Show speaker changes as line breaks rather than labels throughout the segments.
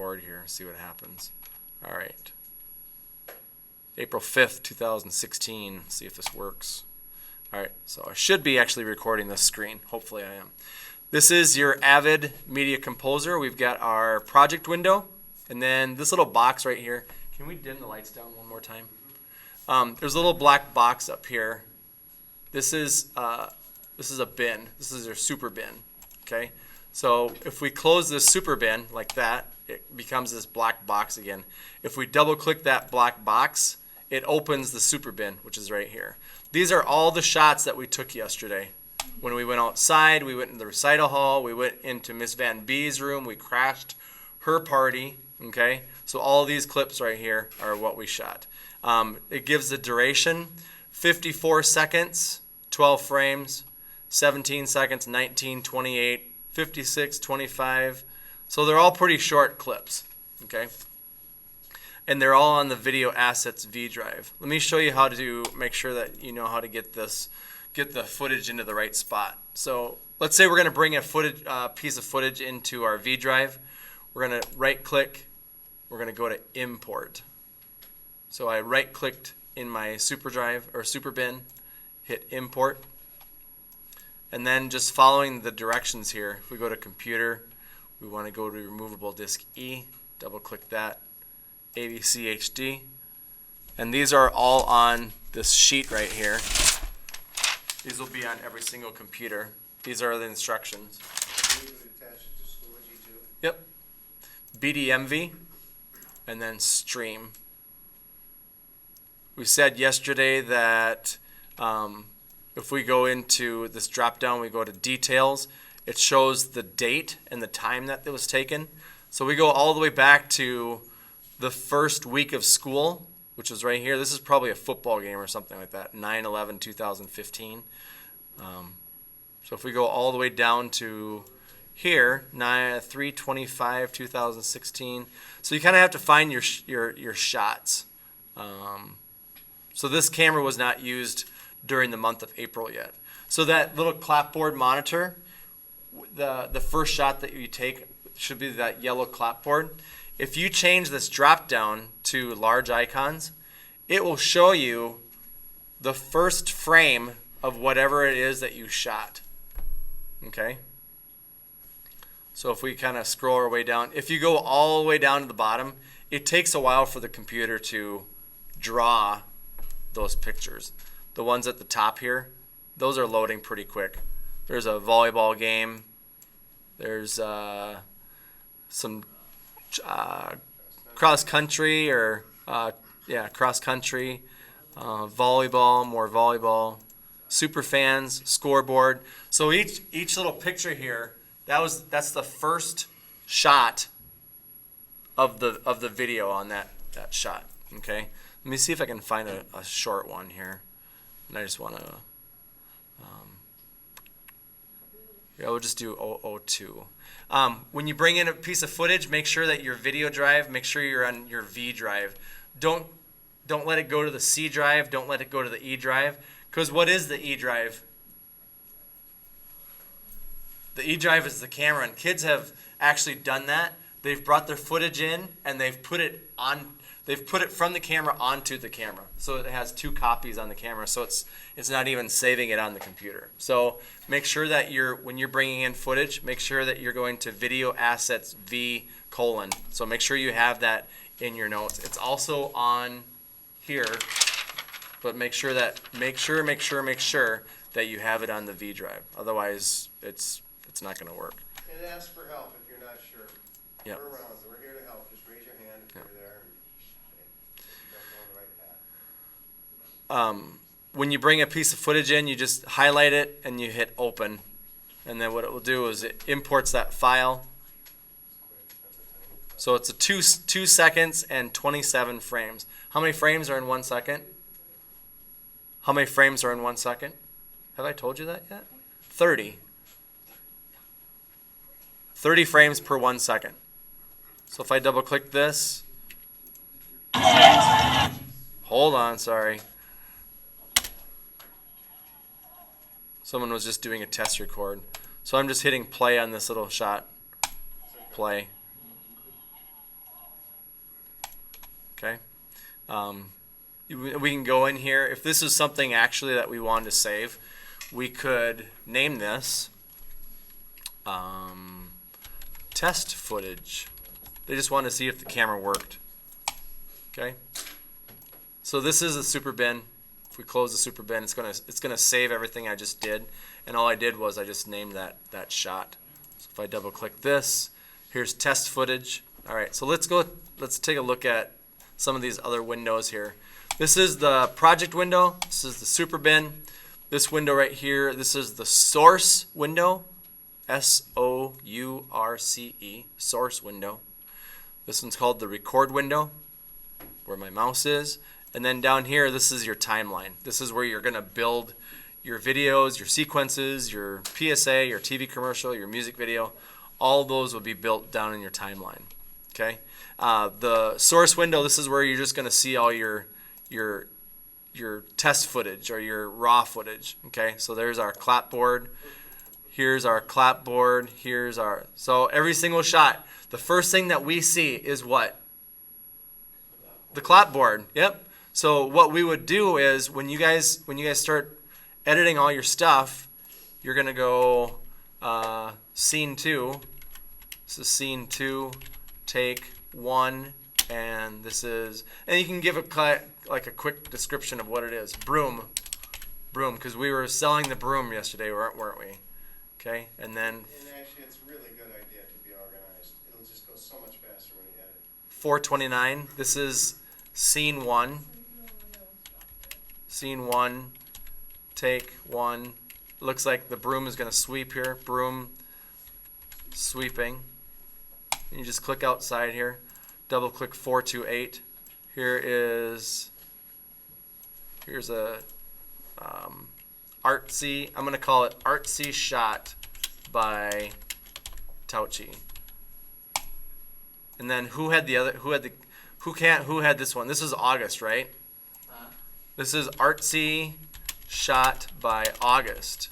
record here, see what happens. All right. April 5th, 2016. See if this works. All right, so I should be actually recording this screen. Hopefully I am. This is your AVID Media Composer. We've got our project window, and then this little box right here. Can we dim the lights down one more time? There's a little black box up here. This is a bin. This is your super bin. Okay, so if we close this super bin like that, it becomes this black box again. If we double click that black box, it opens the super bin, which is right here. These are all the shots that we took yesterday. When we went outside, we went in the recital hall, we went into Miss Van B's room, we crashed her party, okay? So all these clips right here are what we shot. It gives the duration, 54 seconds, 12 frames, 17 seconds, 19, 28, 56, 25. So they're all pretty short clips, okay? And they're all on the Video Assets V drive. Let me show you how to make sure that you know how to get the footage into the right spot. So let's say we're going to bring a piece of footage into our V drive. We're going to right click. We're going to go to Import. So I right clicked in my super drive or super bin, hit Import, and then just following the directions here. If we go to Computer, we want to go to Removable Disk E. Double click that. AVC HD, and these are all on this sheet right here. These will be on every single computer. These are the instructions. Yep. BDMV, and then stream. We said yesterday that if we go into this drop down, we go to details, it shows the date and the time that it was taken. So we go all the way back to the first week of school, which is right here. This is probably a football game or something like that, 9/11/2015. So if we go all the way down to here, 3/25/2016. So you kind of have to find your shots. So this camera was not used during the month of April yet. So that little clapboard monitor, the first shot that you take should be that yellow clapboard. If you change this drop down to large icons, it will show you the first frame of whatever it is that you shot. Okay? So if we kind of scroll our way down, if you go all the way down to the bottom, it takes a while for the computer to draw those pictures. The ones at the top here, those are loading pretty quick. There's a volleyball game. There's some cross country or cross country, volleyball, more volleyball, super fans, scoreboard. So each little picture here, that's the first shot of the video on that shot. Okay, let me see if I can find a short one here, and I just want to. We'll just do 002. When you bring in a piece of footage, make sure that your video drive, make sure you're on your V drive. Don't let it go to the C drive. Don't let it go to the E drive. Because what is the E drive? The E drive is the camera, and kids have actually done that. They've brought their footage in, and they've put it on. They've put it from the camera onto the camera, so it has two copies on the camera. So it's not even saving it on the computer. So make sure that when you're bringing in footage, make sure that you're going to Video Assets V:. So make sure you have that in your notes. It's also on here, but make sure that you have it on the V drive. Otherwise, it's not going to work.
And ask for help if you're not sure.
Yep.
We're around. We're here to help. Just raise your hand if you're there.
When you bring a piece of footage in, you just highlight it and you hit open, and then what it will do is it imports that file. So it's a 2 seconds and 27 frames. How many frames are in 1 second? How many frames are in 1 second? Have I told you that yet? 30. 30 frames per 1 second. So if I double click this, hold on, sorry. Someone was just doing a test record. So I'm just hitting play on this little shot. Play. Okay. We can go in here. If this is something actually that we wanted to save, we could name this test footage. They just wanted to see if the camera worked. Okay. So this is a super bin. If we close the super bin, it's gonna save everything I just did, and all I did was I just named that shot. So if I double click this, here's test footage. All right, so let's take a look at some of these other windows here. This is the project window. This is the super bin. This window right here, this is the source window, S-O-U-R-C-E, source window. This one's called the record window, where my mouse is. And then down here, this is your timeline. This is where you're gonna build your videos, your sequences, your PSA, your TV commercial, your music video. All those will be built down in your timeline, okay? The source window, this is where you're just gonna see all your test footage or your raw footage, okay? So there's our clapboard. Here's our clapboard. So every single shot, the first thing that we see is what? The clapboard, yep. So what we would do is when you guys start editing all your stuff, you're gonna go scene 2. This is scene 2, take 1, and this is, and you can give a quick description of what it is. Broom, because we were selling the broom yesterday, weren't we? Okay, and then.
And actually, it's a really good idea to be organized. It'll just go so much faster when you edit.
429. This is scene 1. Scene 1, take 1. Looks like the broom is going to sweep here. Broom sweeping. And you just click outside here. Double click 428. Here's a artsy. I'm going to call it artsy shot by Tauchi. And then who had this one? This is August, right? This is artsy shot by August.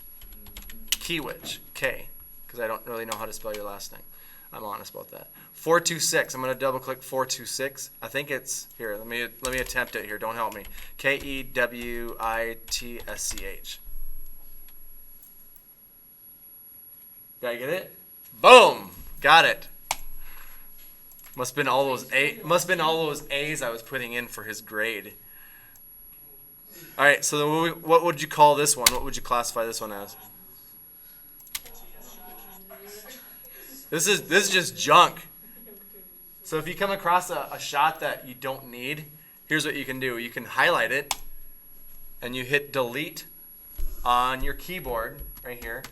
Kiewicz, K, because I don't really know how to spell your last name. I'm honest about that. 426. I'm going to double click 426. I think it's here. Let me attempt it here. Don't help me. K-E-W-I-T-S-C-H. Did I get it? Boom! Got it. Must have been all those A's I was putting in for his grade. All right, so what would you call this one? What would you classify this one as? This is just junk. So if you come across a shot that you don't need, here's what you can do. You can highlight it, and you hit delete on your keyboard right here.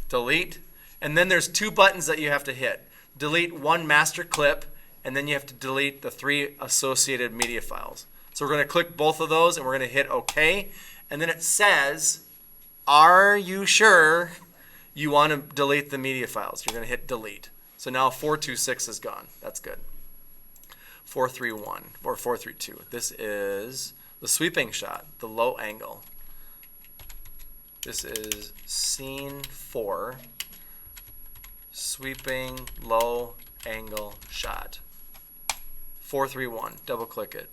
Delete, and then there's 2 buttons that you have to hit. Delete one master clip, and then you have to delete the 3 associated media files. So we're going to click both of those, and we're going to hit OK. And then it says, are you sure you want to delete the media files? You're going to hit delete. So now 426 is gone. That's good. 431 or 432. This is the sweeping shot, the low angle. This is scene 4, sweeping low angle shot. 431. Double click it.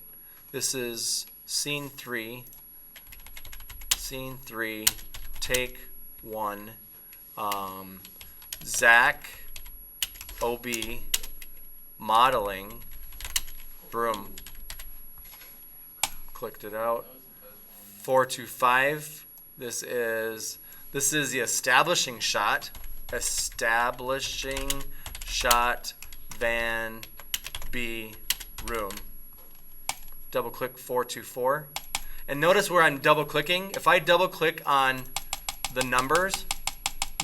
This is scene 3, take 1, Zach, OB, modeling, broom. Clicked it out. 425. This is the establishing shot. Establishing shot Van B room. Double click 424. And notice where I'm double clicking. If I double click on the numbers,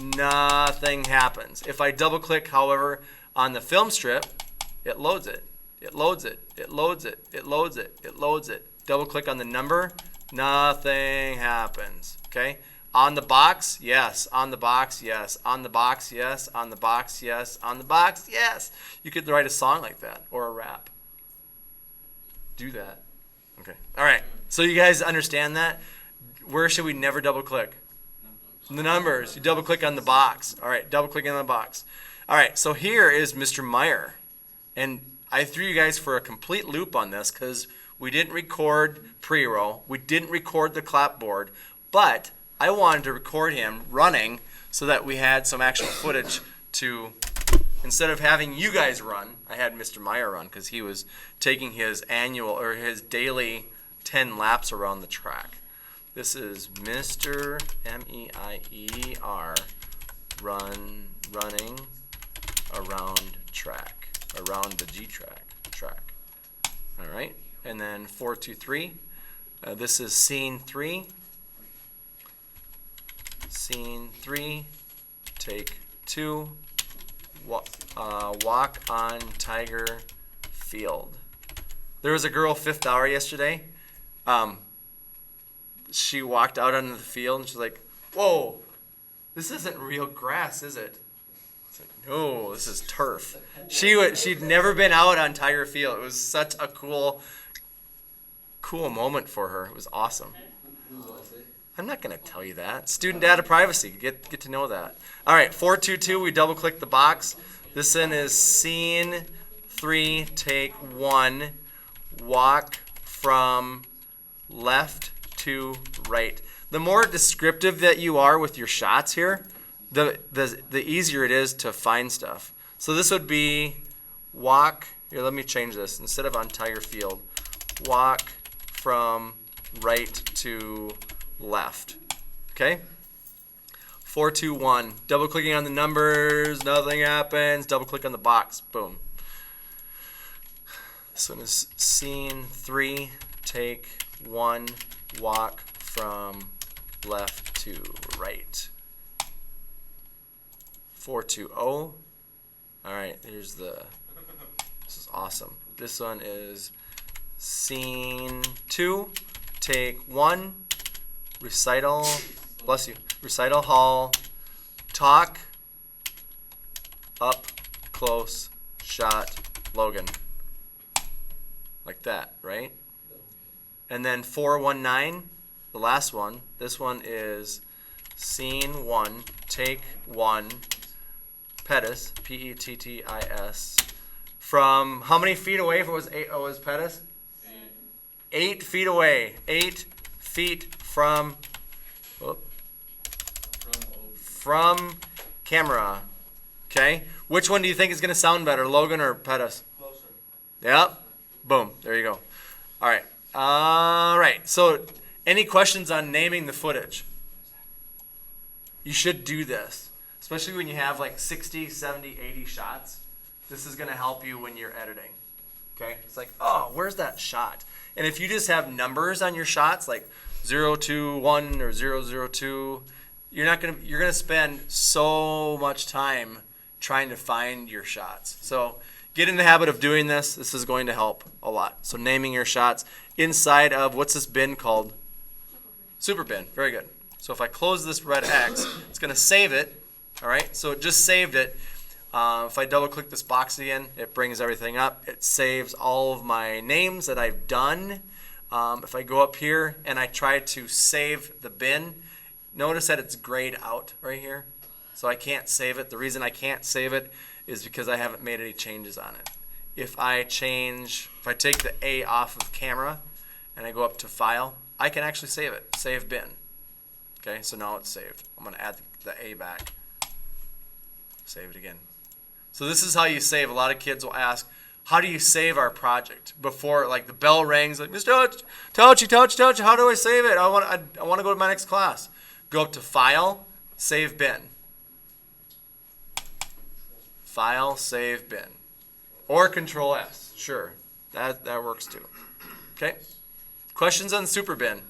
nothing happens. If I double click, however, on the film strip, it loads it. It loads it. It loads it. It loads it. It loads it. Double click on the number, nothing happens. Okay? On the box, yes. On the box, yes. On the box, yes. On the box, yes. On the box, yes. You could write a song like that or a rap. Do that. Okay. All right. So you guys understand that? Where should we never double click? The numbers. You double click on the box. All right. Double clicking on the box. All right. So here is Mr. Meyer. And I threw you guys for a complete loop on this because we didn't record pre-roll. We didn't record the clapboard, but I wanted to record him running so that we had some actual footage to, instead of having you guys run, I had Mr. Meyer run because he was taking his annual or his daily 10 laps around the track. This is Mr. M-E-I-E-R running around the track. All right, and then 4, 2, 3. This is scene 3. Scene 3, take 2. Walk on Tiger Field. There was a girl 5th hour yesterday. She walked out onto the field and she's like, "Whoa, this isn't real grass, is it?" It's like, "No, this is turf." She'd never been out on Tiger Field. It was such a cool moment for her. It was awesome. I'm not going to tell you that. Student data privacy. Get to know that. All right, 422, we double click the box. This one is scene 3, take 1. Walk from left to right. The more descriptive that you are with your shots here, the easier it is to find stuff. So this would be walk, here let me change this. Instead of on Tiger Field, walk from right to left. Okay? 421. Double clicking on the numbers, nothing happens. Double click on the box. Boom. This one is scene 3, take 1, walk from left to right. 420. All right, here's this is awesome. This one is scene 2, take 1, recital, bless you, recital hall, talk, up, close, shot, Logan. Like that, right? And then 419, the last one, this one is scene 1, take 1, Pettis, P-E-T-T-I-S, from how many feet away if it was 8, oh, it was Pettis? 8 feet away, 8 feet from camera. Okay, which one do you think is going to sound better, Logan or Pettis?
Closer.
Yep. Boom. There you go. All right. So, any questions on naming the footage? You should do this, especially when you have like 60, 70, 80 shots. This is going to help you when you're editing. Okay? It's like, oh, where's that shot? And if you just have numbers on your shots, like 021 or 002, you're going to spend so much time trying to find your shots. So get in the habit of doing this. This is going to help a lot. So naming your shots inside of, what's this bin called? Super bin. Very good. So if I close this red X, it's going to save it. All right, so it just saved it. If I double click this box again, it brings everything up. It saves all of my names that I've done. If I go up here and I try to save the bin, notice that it's grayed out right here. So I can't save it. The reason I can't save it is because I haven't made any changes on it. If I take the A off of camera and I go up to File, I can actually save it. Save bin. Okay, so now it's saved. I'm going to add the A back. Save it again. So this is how you save. A lot of kids will ask, how do you save our project? Before, like, the bell rings, like, Mr. Touchy, how do I save it? I want to go to my next class. Go up to File, Save Bin. File, Save Bin. Or Control S. Sure, that works too. Okay? Questions on Super Bin.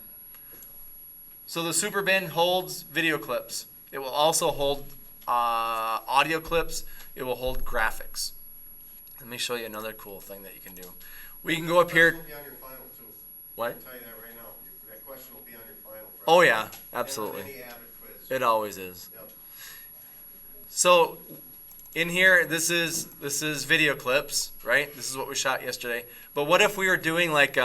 So the Super Bin holds video clips. It will also hold audio clips. It will hold graphics. Let me show you another cool thing that you can do. We can go up here.
That question will be on your final too.
What?
I'll tell you that right now. That question will be on your final.
Oh yeah,
And
absolutely.
on any AVID quiz.
It always is.
Yep.
So in here, this is video clips, right? This is what we shot yesterday. But what if we were doing like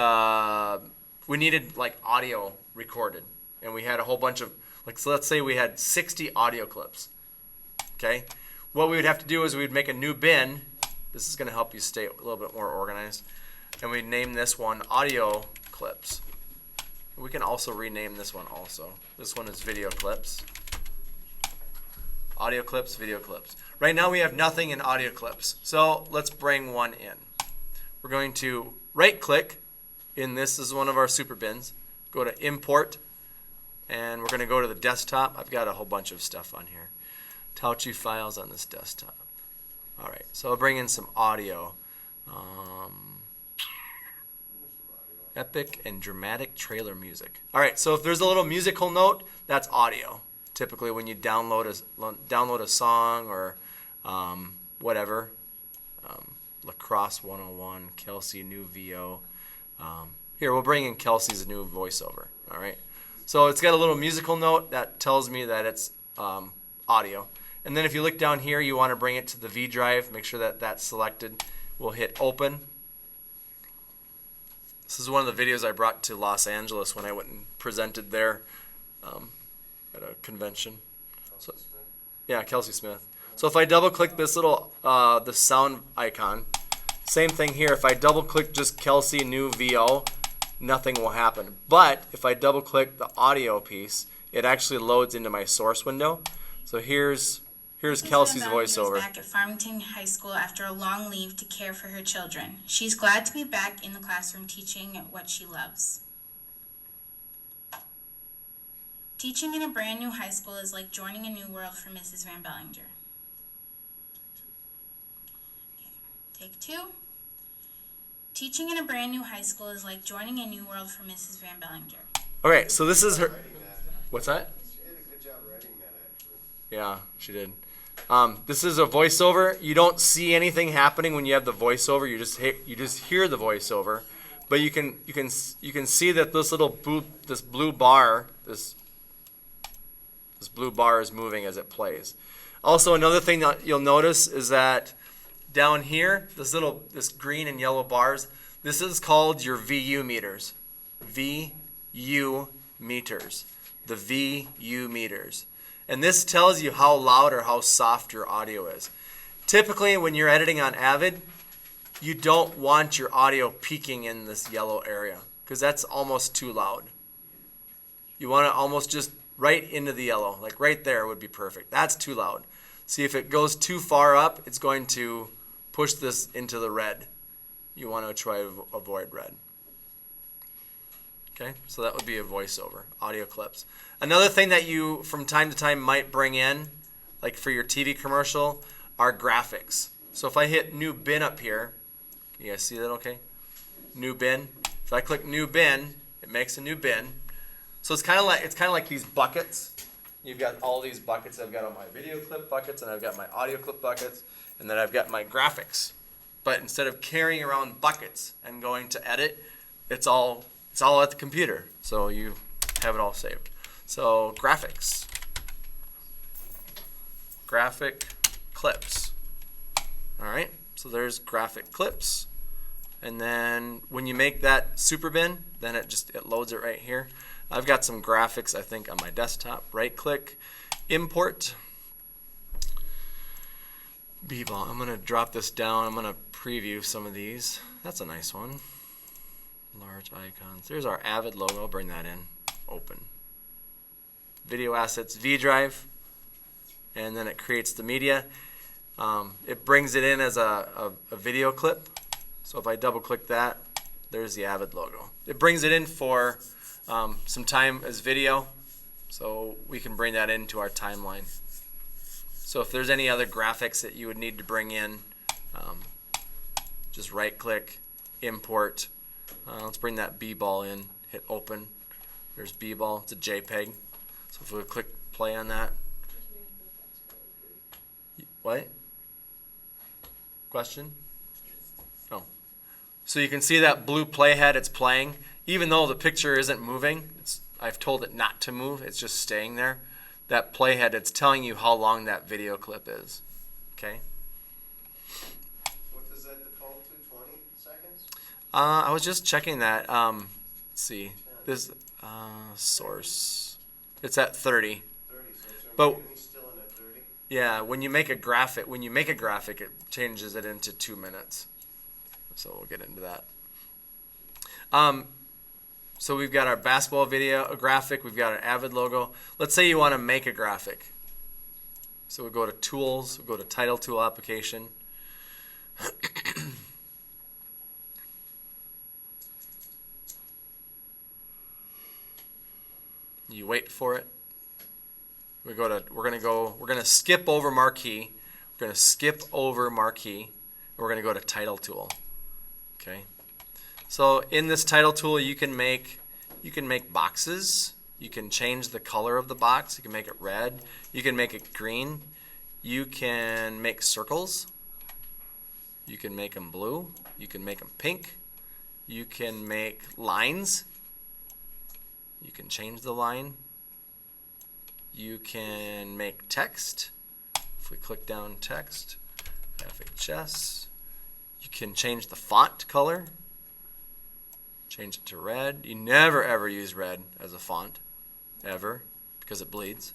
we needed like audio recorded, and we had a whole bunch of so let's say we had 60 audio clips. Okay, what we would have to do is we'd make a new bin, This is going to help you stay a little bit more organized. And we name this one audio clips. We can also rename this one also. This one is video clips. Audio clips, video clips. Right now we have nothing in audio clips. So let's bring one in. We're going to right click in this is one of our super bins. Go to import and we're going to go to the desktop. I've got a whole bunch of stuff on here. Touchy files on this desktop. All right, so I'll bring in some audio. Epic and dramatic trailer music. All right, so if there's a little musical note, that's audio. Typically when you download a song or whatever, Lacrosse 101, Kelsey, new VO. Here, we'll bring in Kelsey's new voiceover. All right, so it's got a little musical note that tells me that it's audio. And then if you look down here, you want to bring it to the V drive. Make sure that that's selected. We'll hit open. This is one of the videos I brought to Los Angeles when I went and presented there at a convention. So, yeah, Kelsey Smith. So if I double click this little the sound icon, same thing here. If I double click just Kelsey new VO, nothing will happen. But if I double click the audio piece, it actually loads into my source window. So here's Kelsey's voiceover.
Back at Farmington High School after a long leave to care for her children. She's glad to be back in the classroom teaching what she loves. Teaching in a brand new high school is like joining a new world for Mrs. Van Bellinger. Okay. Take two. Teaching in a brand new high school is like joining a new world for Mrs. Van Bellinger.
Okay, so this is her. What's that?
She did a good job writing that, actually.
Yeah, she did. This is a voiceover. You don't see anything happening when you have the voiceover. You just hear the voiceover, but you can see that this blue bar is moving as it plays. Also, another thing that you'll notice is that down here, this green and yellow bars, this is called your VU meters. VU meters. The VU meters. And this tells you how loud or how soft your audio is. Typically, when you're editing on AVID, you don't want your audio peaking in this yellow area because that's almost too loud. You want to almost just right into the yellow, like right there would be perfect. That's too loud. See, if it goes too far up, it's going to push this into the red. You want to try to avoid red. Okay, so that would be a voiceover, audio clips. Another thing that you from time to time might bring in, like for your TV commercial, are graphics. So if I hit new bin up here, can you guys see that okay? New bin. If I click new bin, it makes a new bin. So it's kind of like these buckets. You've got all these buckets. I've got all my video clip buckets, and I've got my audio clip buckets, and then I've got my graphics. But instead of carrying around buckets and going to edit, it's all at the computer. So you have it all saved. So graphics. Graphic clips. All right. So there's graphic clips. And then when you make that super bin, then it loads it right here. I've got some graphics, I think, on my desktop. Right click, import. B-ball. I'm going to drop this down. I'm going to preview some of these. That's a nice one. Large icons. There's our AVID logo. I'll bring that in. Open. Video assets, V drive. And then it creates the media. It brings it in as a video clip. So if I double click that, there's the AVID logo. It brings it in for some time as video. So we can bring that into our timeline. So if there's any other graphics that you would need to bring in, just right click, import. Let's bring that B-ball in, hit open. There's B-ball, it's a JPEG. So if we click play on that. What? Question? Oh. So you can see that blue playhead, it's playing. Even though the picture isn't moving, I've told it not to move, it's just staying there. That playhead, it's telling you how long that video clip is. Okay?
What does that default to, 20 seconds?
I was just checking that. Let's see. This source. It's at 30.
30, so it's
But
still in at 30?
Yeah, when you make a graphic, it changes it into 2 minutes. So we'll get into that. So we've got our basketball video, a graphic. We've got our AVID logo. Let's say you want to make a graphic. So we'll go to Tools, we'll go to Title Tool Application. You wait for it. We're gonna skip over marquee. We're gonna skip over marquee. And we're gonna go to Title Tool. Okay. So in this Title Tool, you can make boxes. You can change the color of the box. You can make it red. You can make it green. You can make circles. You can make them blue. You can make them pink. You can make lines. You can change the line. You can make text. If we click down text, FHS. You can change the font color. Change it to red. You never ever use red as a font, ever, because it bleeds.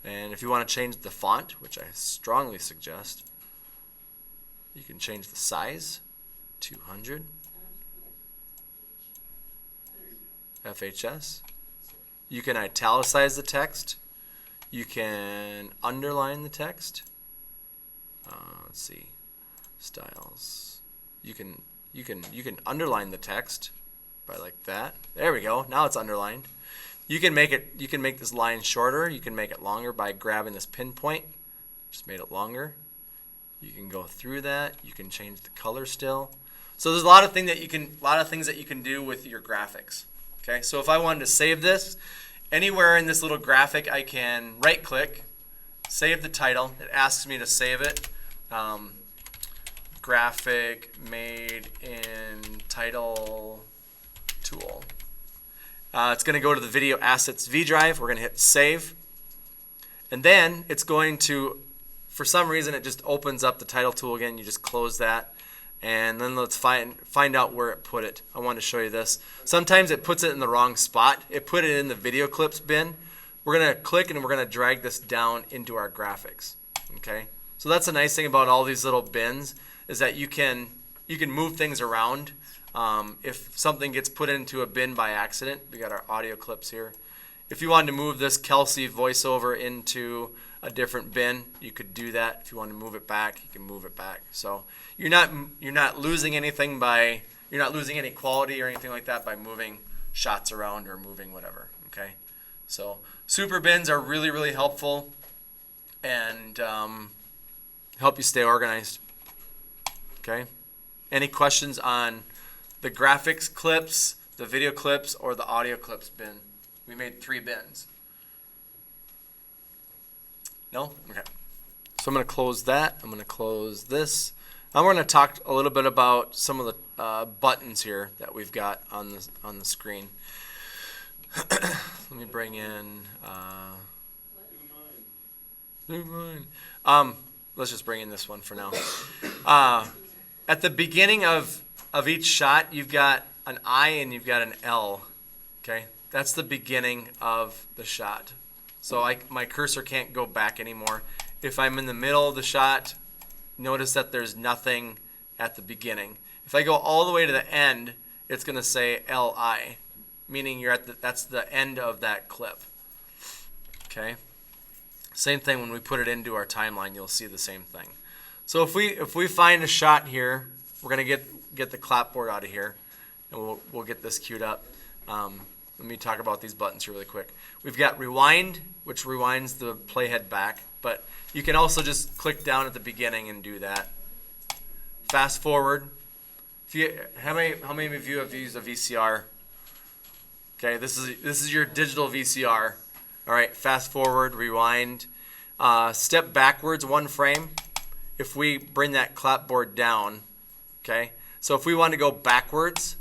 And if you want to change the font, which I strongly suggest, you can change the size, 200. FHS. You can italicize the text. You can underline the text. Let's see, styles. You can underline the text by like that. There we go. Now it's underlined. You can make this line shorter. You can make it longer by grabbing this pinpoint. Just made it longer. You can go through that. You can change the color still. So there's a lot of things that you can do with your graphics. Okay, so if I wanted to save this, anywhere in this little graphic, I can right-click, save the title. It asks me to save it. Graphic made in Title Tool. It's going to go to the Video Assets V drive. We're going to hit Save. And then it's going to, for some reason, it just opens up the Title Tool again. You just close that. And then let's find out where it put it. I want to show you this. Sometimes it puts it in the wrong spot. It put it in the video clips bin. We're going to click and we're going to drag this down into our graphics. Okay? So that's the nice thing about all these little bins is that you can move things around. If something gets put into a bin by accident, we got our audio clips here. If you wanted to move this Kelsey voiceover into a different bin, you could do that. If you want to move it back, you can move it back. So you're not losing anything you're not losing any quality or anything like that by moving shots around or moving whatever. Okay, so super bins are really, really helpful and help you stay organized. Okay, any questions on the graphics clips, the video clips, or the audio clips bin? We made 3 bins. No? Okay. So I'm going to close that. I'm going to close this. Now we're going to talk a little bit about some of the buttons here that we've got on the screen. Let me bring in. Let's just bring in this one for now. At the beginning of each shot, you've got an I and you've got an L. Okay, that's the beginning of the shot. So my cursor can't go back anymore. If I'm in the middle of the shot, notice that there's nothing at the beginning. If I go all the way to the end, it's going to say LI, meaning that's the end of that clip. Okay. Same thing when we put it into our timeline, you'll see the same thing. So if we find a shot here, we're going to get the clapboard out of here, and we'll get this queued up. Let me talk about these buttons here really quick. We've got rewind, which rewinds the playhead back, but you can also just click down at the beginning and do that. Fast forward. How many of you have used a VCR? Okay, this is your digital VCR. All right, fast forward, rewind, step backwards 1 frame. If we bring that clapboard down, okay. So if we want to go backwards,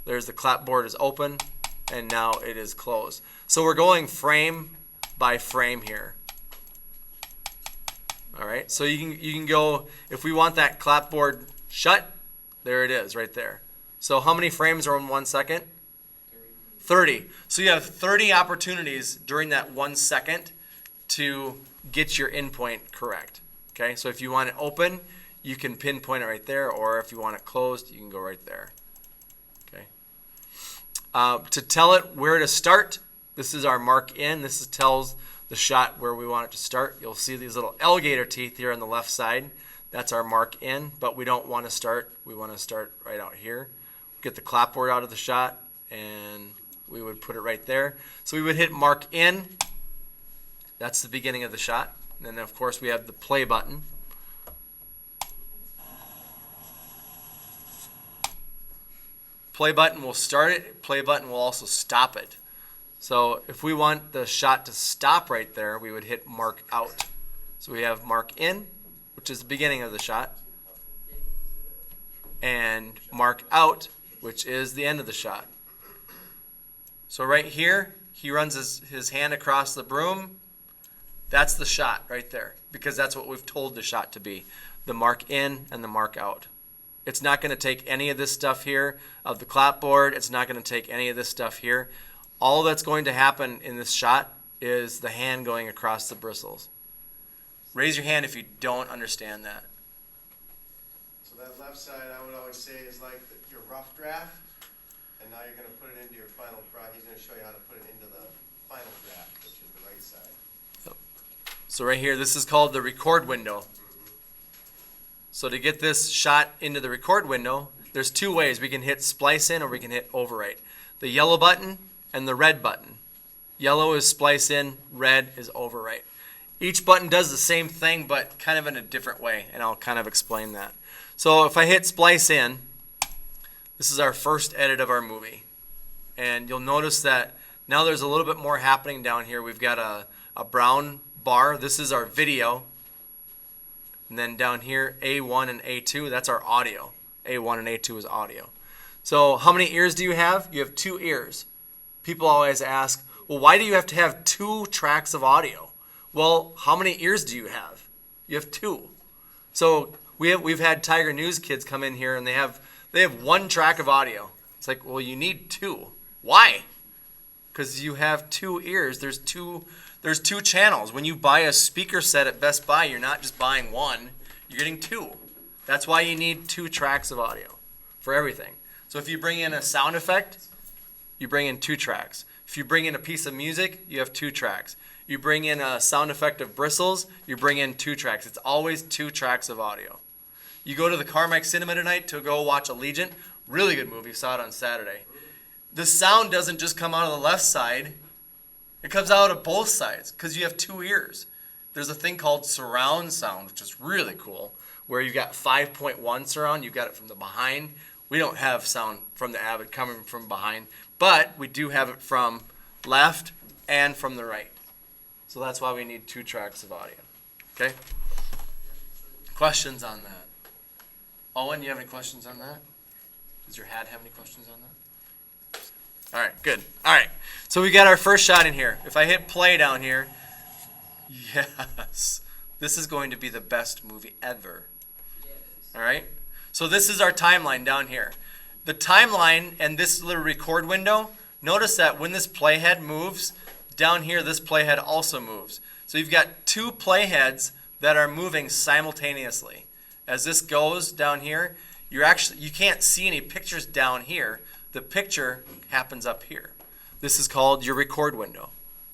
there's the clapboard is open, and now it is closed. So we're going frame by frame here. All right, so you can go, if we want that clapboard shut, there it is right there. So how many frames are in 1 second? 30. So you have 30 opportunities during that 1 second to get your endpoint correct. Okay, so if you want it open, you can pinpoint it right there, or if you want it closed, you can go right there. Okay. To tell it where to start, this is our mark in. This tells the shot where we want it to start. You'll see these little alligator teeth here on the left side. That's our mark in, but we don't want to start. We want to start right out here. Get the clapboard out of the shot, and we would put it right there. So we would hit mark in. That's the beginning of the shot. And then, of course, we have the play button. Play button will start it. Play button will also stop it. So if we want the shot to stop right there, we would hit mark out. So we have mark in, which is the beginning of the shot, and mark out, which is the end of the shot. So right here, he runs his hand across the broom. That's the shot right there, because that's what we've told the shot to be, the mark in and the mark out. It's not going to take any of this stuff here of the clapboard. It's not going to take any of this stuff here. All that's going to happen in this shot is the hand going across the bristles. Raise your hand if you don't understand that.
So that left side, I would always say, is like your rough draft, and now you're going to put it into your final draft. He's going to show you how to put it into the final draft, which is the right side.
So right here, this is called the record window. So to get this shot into the record window, there's two ways. We can hit splice in or we can hit overwrite. The yellow button and the red button. Yellow is splice in, red is overwrite. Each button does the same thing, but kind of in a different way, and I'll kind of explain that. So if I hit splice in, this is our first edit of our movie. And you'll notice that now there's a little bit more happening down here. We've got a brown bar. This is our video. And then down here, A1 and A2, that's our audio. A1 and A2 is audio. So how many ears do you have? You have 2 ears. People always ask, well, why do you have to have 2 tracks of audio? Well, how many ears do you have? You have 2. So we've had Tiger News kids come in here and they have 1 track of audio. It's like, well, you need 2. Why? Because you have 2 ears. There's two channels. When you buy a speaker set at Best Buy, you're not just buying 1, you're getting 2. That's why you need 2 tracks of audio for everything. So if you bring in a sound effect, you bring in 2 tracks. If you bring in a piece of music, you have 2 tracks. You bring in a sound effect of bristles, you bring in 2 tracks. It's always 2 tracks of audio. You go to the Carmike Cinema tonight to go watch Allegiant, really good movie, saw it on Saturday. The sound doesn't just come out of the left side, it comes out of both sides because you have 2 ears. There's a thing called surround sound, which is really cool, where you've got 5.1 surround, you've got it from the behind. We don't have sound from the AVID coming from behind, but we do have it from left and from the right. So that's why we need 2 tracks of audio. Okay? Questions on that? Owen, you have any questions on that? Does your hat have any questions on that? All right, good. All right, so we got our first shot in here. If I hit play down here, yes, this is going to be the best movie ever. All right, so this is our timeline down here. The timeline and this little record window, notice that when this playhead moves, down here this playhead also moves. So you've got 2 playheads that are moving simultaneously. As this goes down here, you can't see any pictures down here. The picture happens up here. This is called your record window.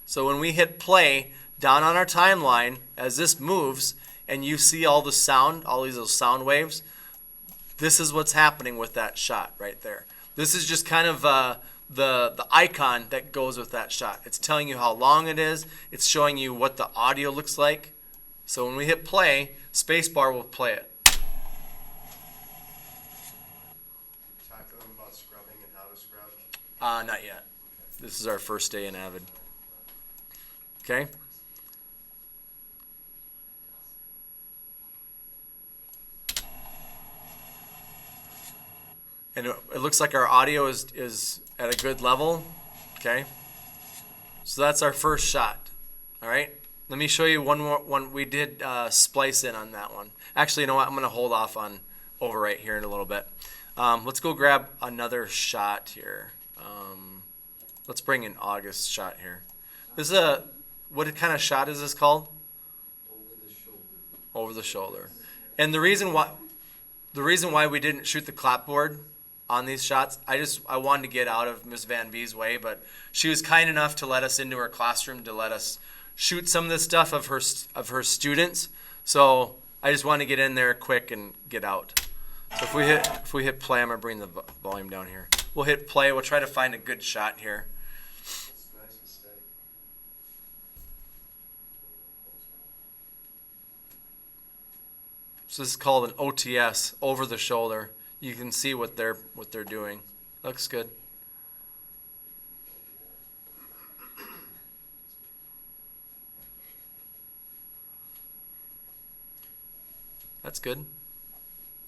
So when we hit play down on our timeline, as this moves and you see all the sound, all these little sound waves, this is what's happening with that shot right there. This is just kind of the icon that goes with that shot. It's telling you how long it is. It's showing you what the audio looks like. So when we hit play, spacebar will play it.
Talk to them about scrubbing and how to scrub.
Not yet. This is our first day in AVID. Okay? And it looks like our audio is at a good level. Okay? So that's our first shot. All right? Let me show you one more one. We did splice in on that one. Actually, you know what? I'm going to hold off on overwrite here in a little bit. Let's go grab another shot here. Let's bring in August's shot here. This is what kind of shot is this called? Over the shoulder. And the reason why we didn't shoot the clapboard on these shots, I wanted to get out of Miss Van V's way, but she was kind enough to let us into her classroom to let us shoot some of this stuff of her students. So I just wanted to get in there quick and get out. So if we hit play, I'm gonna bring the volume down here. We'll hit play. We'll try to find a good shot here.
It's nice and steady.
So this is called an OTS, over the shoulder. You can see what they're doing. Looks good. That's good.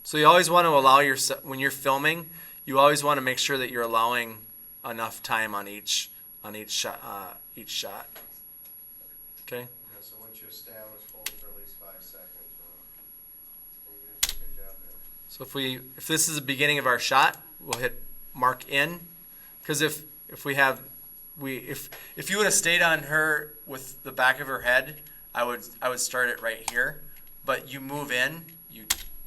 So you always want to allow when you're filming, you always want to make sure that you're allowing enough time on each shot. Okay.
Yeah, so once you establish, hold for at least 5 seconds. You did a good job there.
So if this is the beginning of our shot, we'll hit mark in, because if you would have stayed on her with the back of her head, I would start it right here. But you move in, you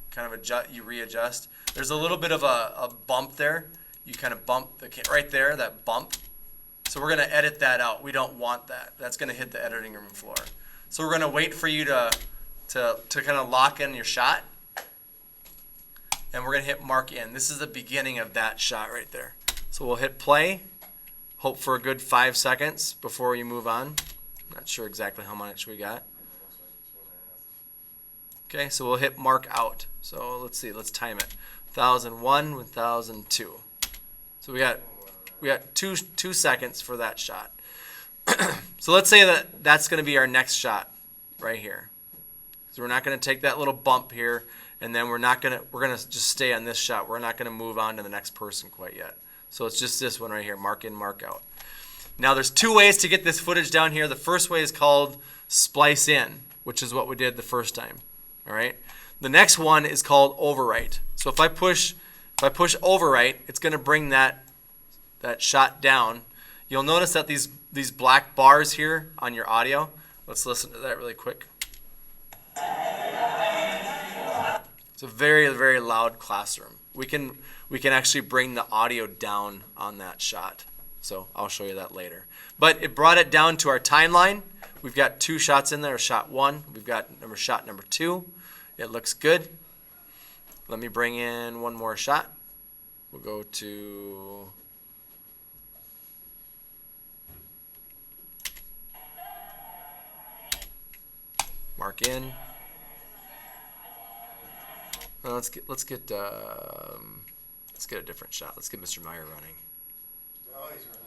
kind of adjust, you readjust. There's a little bit of a bump there. You kind of bump right there, that bump. So we're going to edit that out. We don't want that. That's going to hit the editing room floor. So we're going to wait for you to kind of lock in your shot. And we're going to hit mark in. This is the beginning of that shot right there. So we'll hit play. Hope for a good 5 seconds before you move on. Not sure exactly how much we got. Okay, so we'll hit mark out. So let's see, let's time it. 1001, 1002. So we got two seconds for that shot. So let's say that's going to be our next shot right here. So we're not going to take that little bump here, and then we're going to just stay on this shot. We're not going to move on to the next person quite yet. So it's just this one right here, mark in, mark out. Now there's 2 ways to get this footage down here. The first way is called splice in, which is what we did the first time. All right. The next one is called overwrite. So if I push overwrite, it's going to bring that shot down. You'll notice that these black bars here on your audio. Let's listen to that really quick. It's a very, very loud classroom. We can actually bring the audio down on that shot. So I'll show you that later. But it brought it down to our timeline. We've got 2 shots in there, shot 1. We've got shot number 2. It looks good. Let me bring in one more shot. We'll go to mark in. Let's get a different shot. Let's get Mr. Meyer running.
Oh, he's running.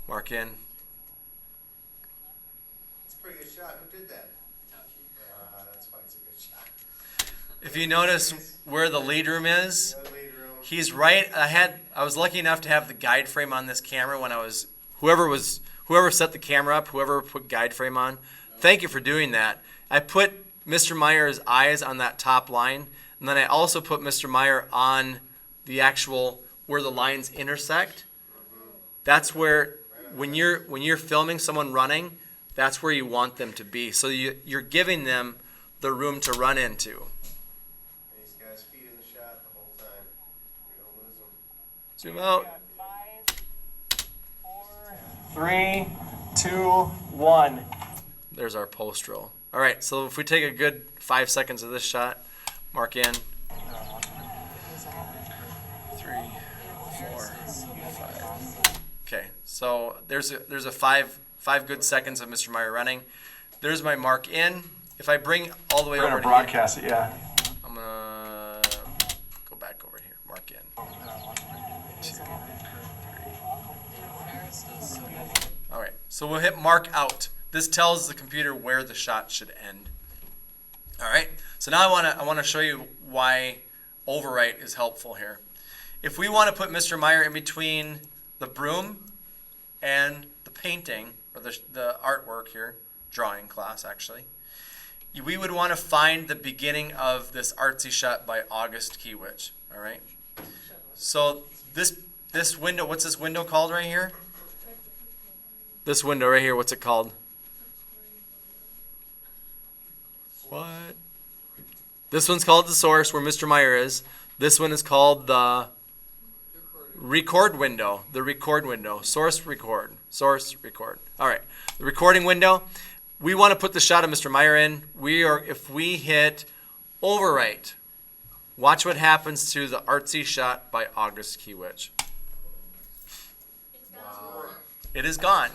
Mark in.
It's a pretty good shot. Who did that? That's why it's a good shot.
If you notice where the lead room is,
The lead room.
he's right. I was lucky enough to have the guide frame on this camera when whoever set the camera up, whoever put guide frame on. Thank you for doing that. I put Mr. Meyer's eyes on that top line, and then I also put Mr. Meyer on the actual where the lines intersect. That's where when you're filming someone running, that's where you want them to be. So you're giving them the room to run into.
And he's got his feet in the shot the whole time. We don't lose him.
Zoom out.
5, 4, 3, 2, 1.
There's our post roll. All right, so if we take a good 5 seconds of this shot, mark in. 3, 4, 5. Okay, so there's a five good seconds of Mr. Meyer running. There's my mark in. If I bring all the way
We're
over
gonna
to
broadcast it, yeah.
I'm gonna go back over here. Mark in. 2, 3. All right, so we'll hit mark out. This tells the computer where the shot should end. All right, so now I want to show you why overwrite is helpful here. If we want to put Mr. Meyer in between the broom and the painting, or the artwork here, drawing class actually, we would want to find the beginning of this artsy shot by August Kiewicz. All right, so this window, what's this window called right here? This window right here, what's it called? What? This one's called the source, where Mr. Meyer is. This one is called the record window. The record window. Source, record. Source, record. All right. The recording window. We want to put the shot of Mr. Meyer in. If we hit overwrite, watch what happens to the artsy shot by August Kiewicz. It is gone.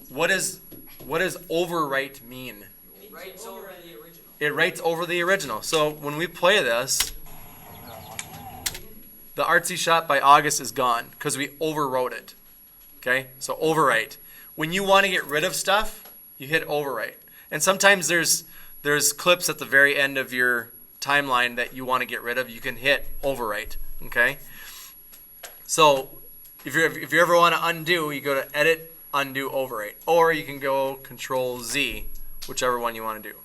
What does overwrite mean?
It writes over the original.
It writes over the original. So when we play this, the artsy shot by August is gone because we overwrote it. Okay? So overwrite. When you want to get rid of stuff, you hit overwrite. And sometimes there's clips at the very end of your timeline that you want to get rid of. You can hit overwrite. Okay? So if you ever want to undo, you go to edit, undo, overwrite. Or you can go Control Z, whichever one you want to do.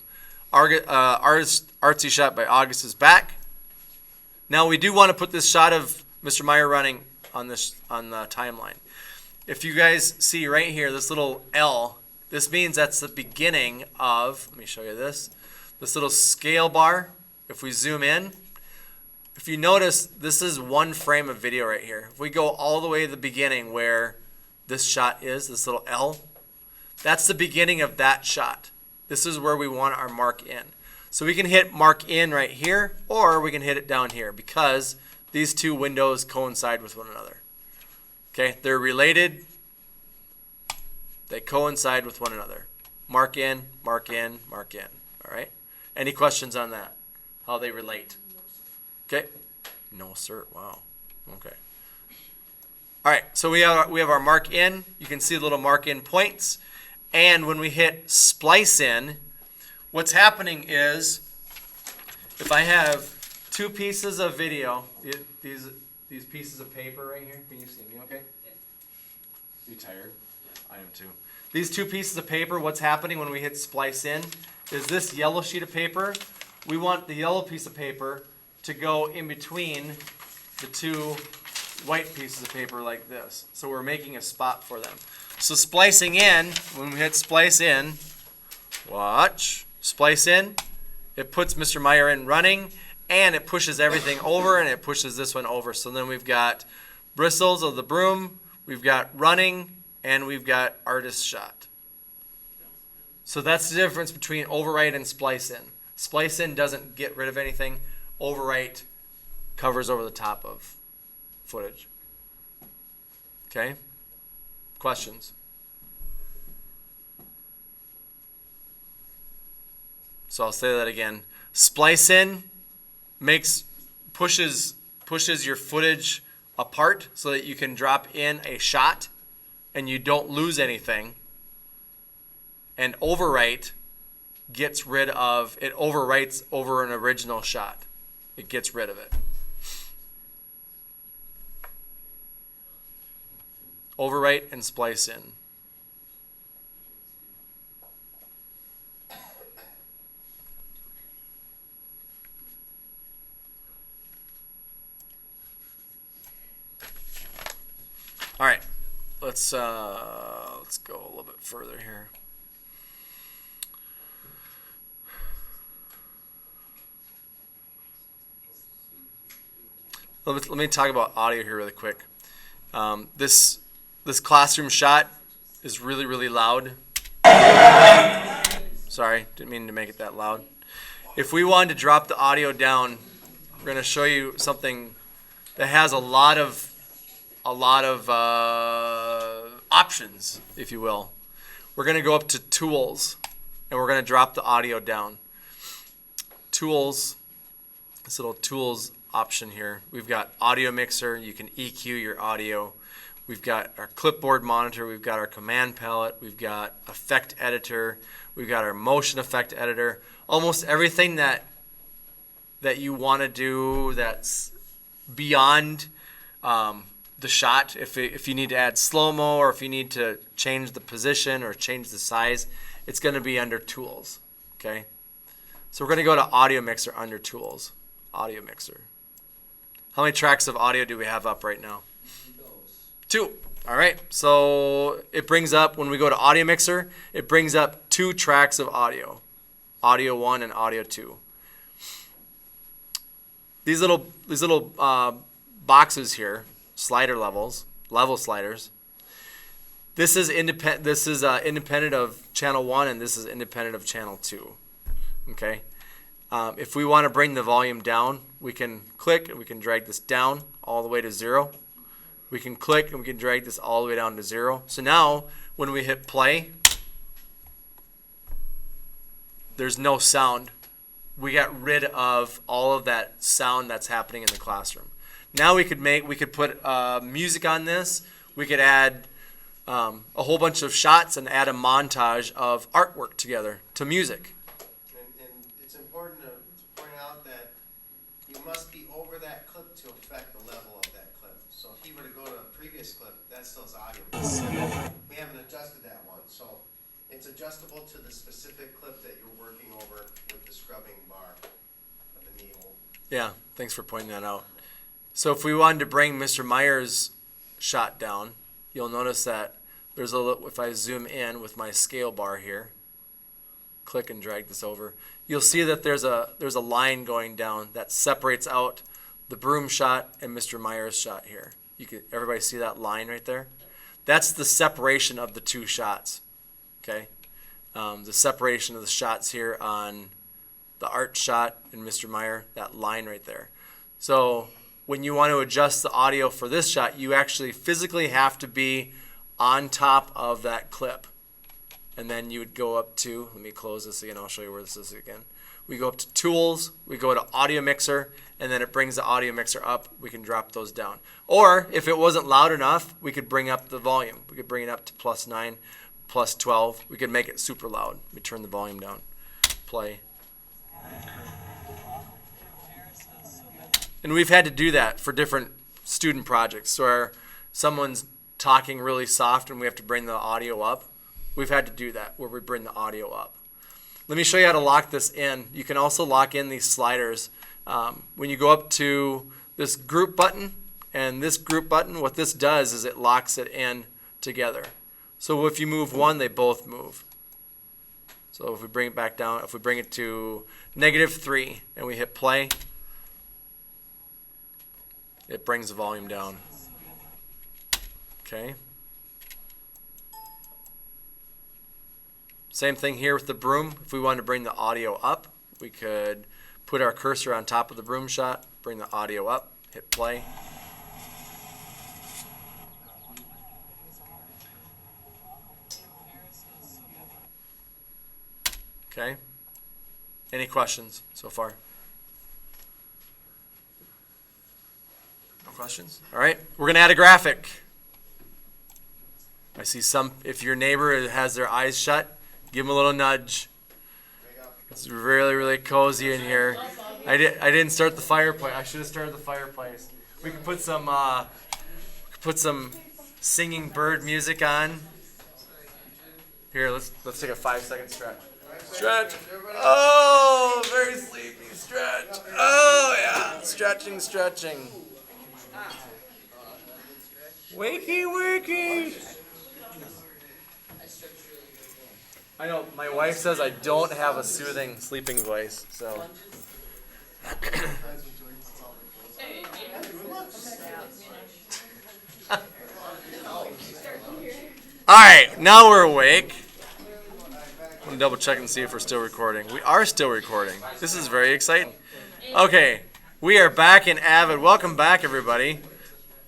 Artsy shot by August is back. Now we do want to put this shot of Mr. Meyer running on the timeline. If you guys see right here, this little L, this means that's the beginning of, let me show you this little scale bar. If we zoom in, if you notice, this is one frame of video right here. If we go all the way to the beginning where this shot is, this little L, that's the beginning of that shot. This is where we want our mark in. So we can hit mark in right here, or we can hit it down here because these two windows coincide with one another. Okay, they're related. They coincide with one another. Mark in, mark in, mark in. All right? Any questions on that? How they relate? Okay? No, sir. Wow. Okay. All right, so we have our mark in. You can see the little mark in points. And when we hit splice in, what's happening is, if I have two pieces of video, these pieces of paper right here, can you see me okay? You tired? I am too. These two pieces of paper, what's happening when we hit splice in is this yellow sheet of paper, we want the yellow piece of paper to go in between the two white pieces of paper like this. So we're making a spot for them. So splicing in, when we hit splice in, watch, splice in, it puts Mr. Meyer in running, and it pushes everything over, and it pushes this one over. So then we've got bristles of the broom, we've got running, and we've got artist shot. So that's the difference between overwrite and splice in. Splice in doesn't get rid of anything. Overwrite covers over the top of footage. Okay? Questions? So I'll say that again. Splice in pushes your footage apart so that you can drop in a shot and you don't lose anything. And overwrite gets rid of, it overwrites over an original shot. It gets rid of it. Overwrite and splice in. All right, let's go a little bit further here. Let me talk about audio here really quick. This classroom shot is really, really loud. Sorry, didn't mean to make it that loud. If we wanted to drop the audio down, we're going to show you something that has a lot of options, if you will. We're going to go up to Tools, and we're going to drop the audio down. Tools, this little Tools option here. We've got audio mixer. You can EQ your audio. We've got our clipboard monitor. We've got our command palette. We've got effect editor. We've got our motion effect editor. Almost everything that you want to do that's beyond the shot. If you need to add slow-mo or if you need to change the position or change the size, it's going to be under Tools. Okay? So we're going to go to Audio Mixer under Tools. Audio Mixer. How many tracks of audio do we have up right now? 2. All right. So it brings up, when we go to Audio Mixer, it brings up 2 tracks of audio. audio 1 and audio 2. These little boxes here, slider levels, level sliders. This is independent. This is independent of channel 1, and this is independent of channel 2. Okay. If we want to bring the volume down, we can click and we can drag this down all the way to 0. We can click and we can drag this all the way down to 0. So now when we hit play, there's no sound. We got rid of all of that sound that's happening in the classroom. Now we could put music on this. We could add a whole bunch of shots and add a montage of artwork together to music.
And it's important to point out that you must be over that clip to affect the level of that clip. So if he were to go to a previous clip, that still is audio. We haven't adjusted that one, so it's adjustable to the specific clip that you're working over with the scrubbing bar of the knee hole.
Yeah, thanks for pointing that out. So if we wanted to bring Mr. Meyer's shot down, you'll notice that there's a little, if I zoom in with my scale bar here, click and drag this over, you'll see that there's a line going down that separates out the broom shot and Mr. Meyer's shot here. Everybody see that line right there? That's the separation of the two shots. Okay, the separation of the shots here on the art shot and Mr. Meyer, that line right there. So when you want to adjust the audio for this shot, you actually physically have to be on top of that clip. And then you would go up to, let me close this again, I'll show you where this is again. We go up to Tools, we go to Audio Mixer, and then it brings the Audio Mixer up. We can drop those down. Or if it wasn't loud enough, we could bring up the volume. We could bring it up to +9, +12. We could make it super loud. We turn the volume down. Play. And we've had to do that for different student projects where someone's talking really soft and we have to bring the audio up. We've had to do that where we bring the audio up. Let me show you how to lock this in. You can also lock in these sliders. When you go up to this group button and this group button, what this does is it locks it in together. So if you move one, they both move. So if we bring it back down, if we bring it to -3 and we hit play, it brings the volume down. Okay. Same thing here with the broom. If we wanted to bring the audio up, we could put our cursor on top of the broom shot, bring the audio up, hit play. Okay. Any questions so far? No questions? All right. We're going to add a graphic. I see some, if your neighbor has their eyes shut, give them a little nudge. It's really, really cozy in here. I didn't start the fireplace. I should have started the fireplace. We could put some singing bird music on. Here, let's take a 5-second stretch. Stretch. Oh, very sleepy stretch. Oh yeah, stretching. Wakey, wakey. I know, my wife says I don't have a soothing sleeping voice, so. All right, now we're awake. I'm gonna double check and see if we're still recording. We are still recording. This is very exciting. Okay, we are back in AVID. Welcome back, everybody.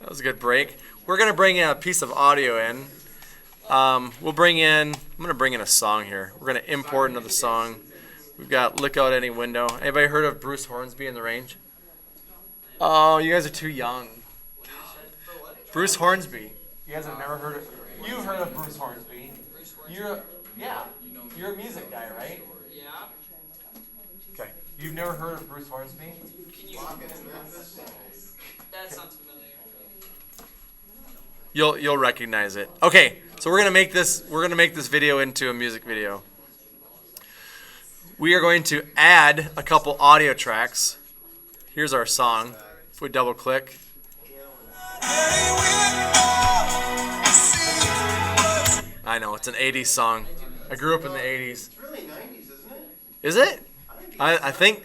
That was a good break. We're gonna bring in a piece of audio in. I'm gonna bring in a song here. We're gonna import another song. We've got Look Out Any Window. Anybody heard of Bruce Hornsby in the Range? Oh, you guys are too young. Bruce Hornsby. You guys have never heard of, you've heard of Bruce Hornsby. You're a music guy, right?
Yeah.
Okay. You've never heard of Bruce Hornsby?
Can you? That sounds familiar.
You'll recognize it. Okay, so we're gonna make this video into a music video. We are going to add a couple audio tracks. Here's our song. If we double click. I know, it's an 80s song. I grew up in the 80s.
It's really 90s, isn't it?
Is it? I think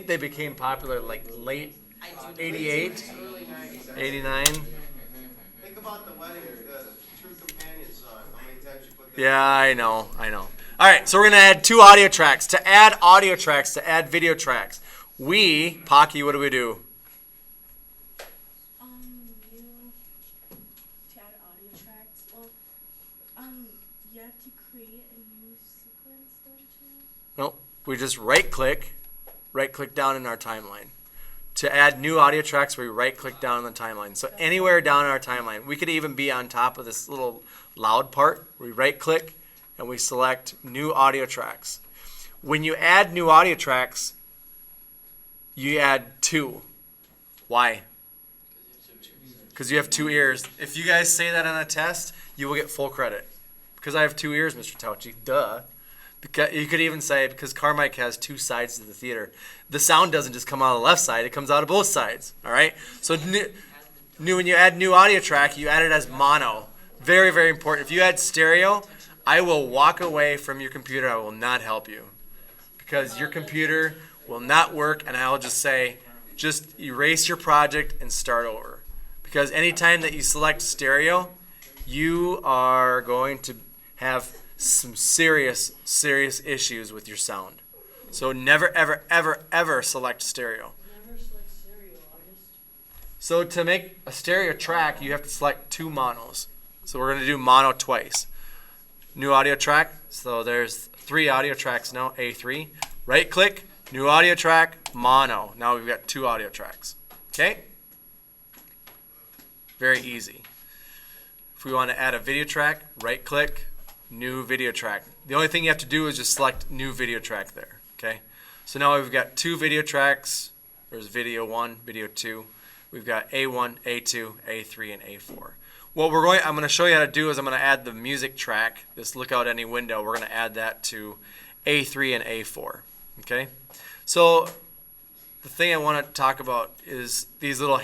they became popular like late
I do
88,
early 90s.
89.
Think about the wedding, the True Companion song, how many times you put that?
Yeah, I know. All right, so we're going to add 2 audio tracks. To add audio tracks, to add video tracks, Pocky, what do we do?
You to add audio tracks. Well, you have to create a new sequence, don't you?
Nope, we just right click down in our timeline. To add new audio tracks, we right click down in the timeline. So anywhere down in our timeline, we could even be on top of this little loud part. We right click and we select new audio tracks. When you add new audio tracks, you add 2. Why? Because you have 2 ears. If you guys say that on a test, you will get full credit. Because I have 2 ears, Mr. Tauchi. Duh. Because you could even say because Carmike has 2 sides to the theater. The sound doesn't just come out of the left side; it comes out of both sides. All right. So when you add new audio track, you add it as mono. Very, very important. If you add stereo, I will walk away from your computer. I will not help you because your computer will not work, and I'll just say, just erase your project and start over. Because anytime that you select stereo, you are going to have some serious issues with your sound. So never, ever, ever, ever select stereo.
Never select stereo.
So to make a stereo track, you have to select 2 monos. So we're going to do mono twice. New audio track. So there's 3 audio tracks now, A3. Right click, new audio track, mono. Now we've got 2 audio tracks. Okay? Very easy. If we want to add a video track, right click, new video track. The only thing you have to do is just select new video track there. Okay? So now we've got 2 video tracks. There's video 1, video 2. We've got A1, A2, A3, and A4. What I'm going to show you how to do is I'm going to add the music track, this Look Out Any Window. We're going to add that to A3 and A4. Okay? So the thing I want to talk about is these little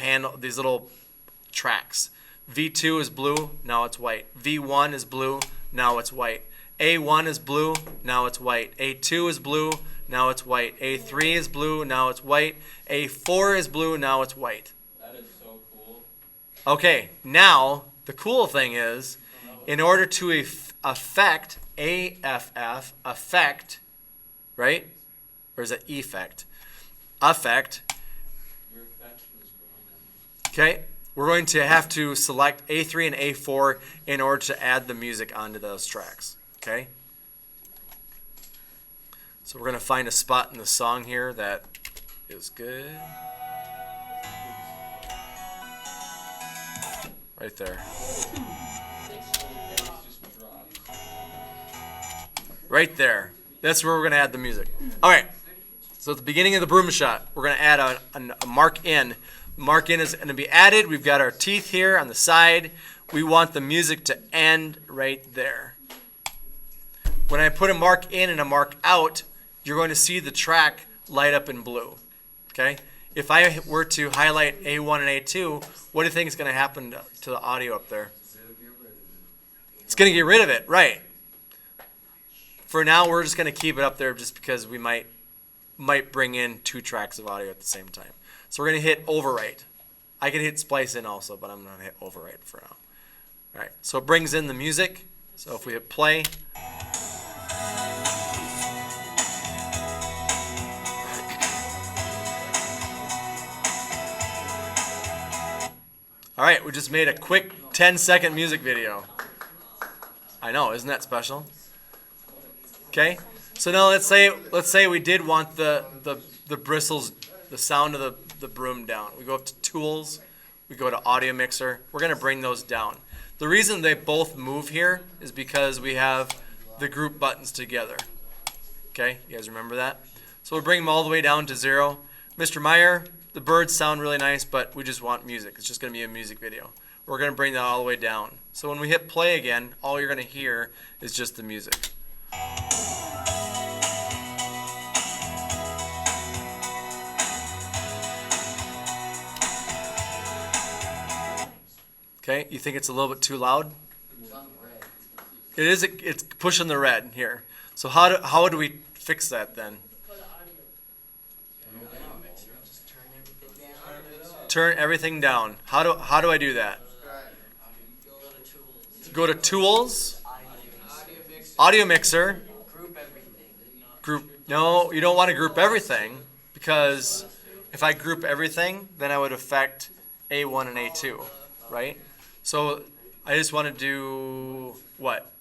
tracks. V2 is blue, now it's white. V1 is blue, now it's white. A1 is blue, now it's white. A2 is blue, now it's white. A3 is blue, now it's white. A4 is blue, now it's white.
That is so cool.
Okay, now the cool thing is, in order to affect, affect, right? Or is it effect? Affect.
Your affection is growing.
Okay, we're going to have to select A3 and A4 in order to add the music onto those tracks. Okay? So we're going to find a spot in the song here that is good. Right there. Right there. That's where we're going to add the music. All right. So at the beginning of the broom shot, we're going to add a mark in. Mark in is going to be added. We've got our teeth here on the side. We want the music to end right there. When I put a mark in and a mark out, you're going to see the track light up in blue. Okay? If I were to highlight A1 and A2, what do you think is going to happen to the audio up there? It's going to get rid of it, right. For now, we're just going to keep it up there just because we might bring in 2 tracks of audio at the same time. So we're going to hit overwrite. I can hit splice in also, but I'm going to hit overwrite for now. All right, so it brings in the music. So if we hit play. All right, we just made a quick 10-second music video. I know, isn't that special? Okay, so now let's say we did want the bristles, the sound of the broom down. We go up to Tools, we go to Audio Mixer. We're going to bring those down. The reason they both move here is because we have the group buttons together. Okay, you guys remember that? So we'll bring them all the way down to 0. Mr. Meyer, the birds sound really nice, but we just want music. It's just going to be a music video. We're going to bring that all the way down. So when we hit play again, all you're going to hear is just the music. Okay, you think it's a little bit too loud? It is. It's pushing the red here. So how do we fix that then.
For the audio.
Turn everything down. How do I do that? Go to Tools, Audio Mixer, Group. No, you don't want to group everything, because if I group everything, then I would affect A1 and A2, right? So I just want to do what?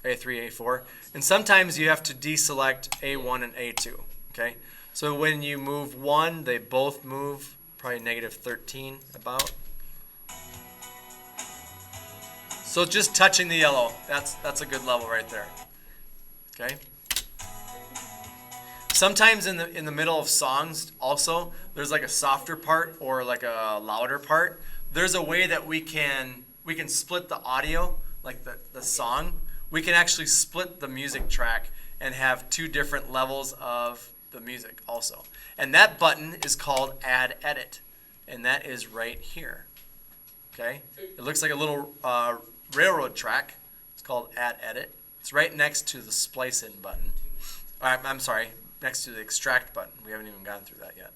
A3, A4. And sometimes you have to deselect A1 and A2, okay? So when you move one, they both move probably -13 about. So just touching the yellow, that's a good level right there. Okay? Sometimes in the middle of songs also, there's like a softer part or like a louder part. There's a way that we can split the audio, like the song. We can actually split the music track and have two different levels of the music also. And that button is called Add Edit. And that is right here. Okay? It looks like a little railroad track. It's called Add Edit. It's right next to the Splice In button. I'm sorry, next to the Extract button. We haven't even gone through that yet.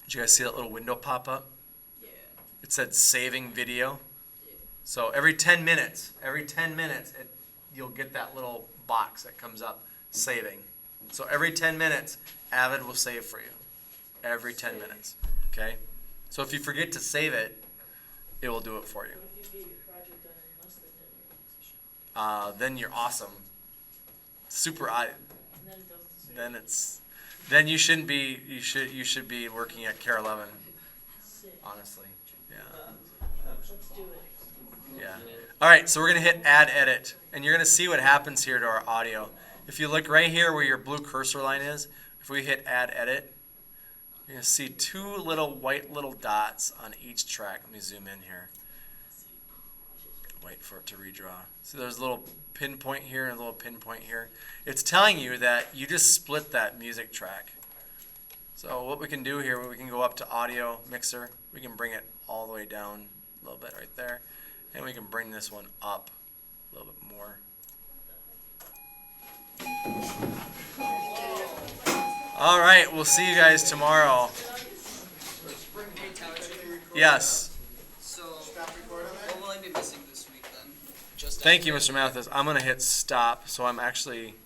Did you guys see that little window pop up?
Yeah.
It said Saving Video. So every 10 minutes, you'll get that little box that comes up, Saving. So every 10 minutes, AVID will save for you. Every 10 minutes, okay? So if you forget to save it, it will do it for you.
What if you get your project done in less than 10 minutes?
Then you're awesome. Super.
And then it doesn't say.
Then you shouldn't be. You should be working at Care 11.
Sick.
Honestly, yeah.
Let's do it.
Yeah. All right, so we're going to hit Add Edit, and you're going to see what happens here to our audio. If you look right here where your blue cursor line is, if we hit Add Edit, you're going to see two little white little dots on each track. Let me zoom in here. Wait for it to redraw. So there's a little pinpoint here and a little pinpoint here. It's telling you that you just split that music track. So what we can do here, we can go up to Audio Mixer. We can bring it all the way down a little bit right there. And we can bring this one up a little bit more. All right, we'll see you guys tomorrow. Yes.
So, what will I be missing this week then? Just
Thank you, Mr. Mathis. I'm going to hit stop, so I'm actually